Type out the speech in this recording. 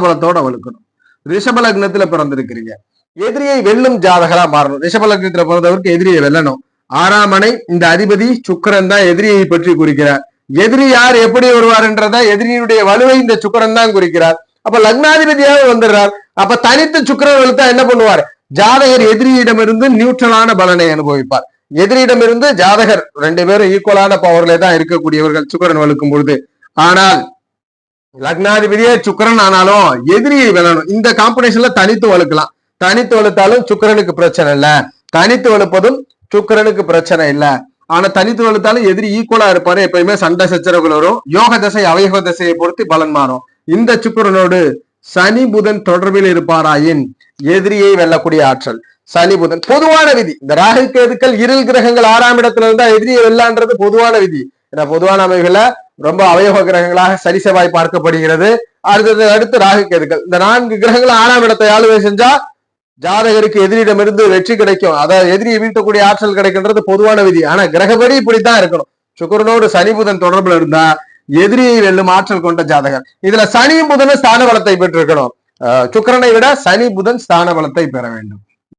பலத்தோட வலுக்கணும். ரிஷப லக்னத்துல பிறந்திருக்கிறீங்க, எதிரியை வெல்லும் ஜாதகரா மாறணும். ரிஷப லக்னத்துல பிறந்தவருக்கு எதிரியை வெல்லணும். 6ஆம் மனை இந்த அதிபதி சுக்கிரன் தான் எதிரியை பற்றி குறிக்கிறார். எதிரி யார் எப்படி வருவார்ன்றத எதிரியுடைய வலுவை இந்த சுக்கிரன் தான் குறிக்கிறார். அப்ப லக்னாதிபதியாக வந்துடுறார். அப்ப தனித்து சுக்கிரன் வலுத்தா என்ன பண்ணுவார்? ஜாதகர் எதிரியிடமிருந்து நியூட்ரலான பலனை அனுபவிப்பார். எதிரியிடமிருந்து ஜாதகர் 2 பேரும் ஈக்குவலான பவர்ல தான் இருக்கக்கூடியவர்கள் சுக்கிரன் வலுக்கும் பொழுது. ஆனால் லக்னாதிபதியே சுக்கிரன் ஆனாலும் எதிரியை வெல்லணும். இந்த காம்பினேஷன்ல தனித்து வலுக்கலாம். தனித்து வலுத்தாலும் சுக்கிரனுக்கு பிரச்சனை இல்ல, தனித்து வலுப்பதும் சுக்கிரனுக்கு பிரச்சனை இல்ல. ஆனா தனித்து வலுத்தாலும் எதிரி ஈக்குவலா இருப்பாரு. எப்பயுமே சண்டை சச்சரவுகள் வரும். யோக தசை அவயோக தசையை பொறுத்து பலன் மாறும். இந்த சுக்கிரனோடு சனி புதன் தொடர்பில் இருப்பாராயின் எதிரியை வெல்லக்கூடிய ஆற்றல். சனி புதன் பொதுவான விதி. இந்த ராகு கேதுக்கள் இருள் கிரகங்கள் 6ஆம் இடத்துல இருந்தா எதிரியை வெல்லான்றது பொதுவான விதி. ஏன்னா பொதுவான அமைவுகளை ரொம்ப அவயோக கிரகங்களாக சரி செவ்வாய் பார்க்கப்படுகிறது. அடுத்து ராகு கேதுக்கள். இந்த 4 கிரகங்கள் 6ஆம் இடத்தை ஆளுகை செஞ்சா ஜாதகருக்கு எதிரிடமிருந்து வெற்றி கிடைக்கும். அதாவது எதிரியை வீழ்த்தக்கூடிய ஆற்றல் கிடைக்கின்றது பொதுவான விதி. ஆனா கிரகப்படி இப்படித்தான் இருக்கணும். சுக்கிரனோடு சனி புதன் தொடர்புல இருந்தா எதிரியை வெல்லும் ஆற்றல் கொண்ட ஜாதகர். இதுல சனி புதன் ஸ்தான பலத்தை பெற்றிருக்கணும். சுக்கிரனை விட சனி புதன் ஸ்தான பலத்தை பெற வேண்டும்.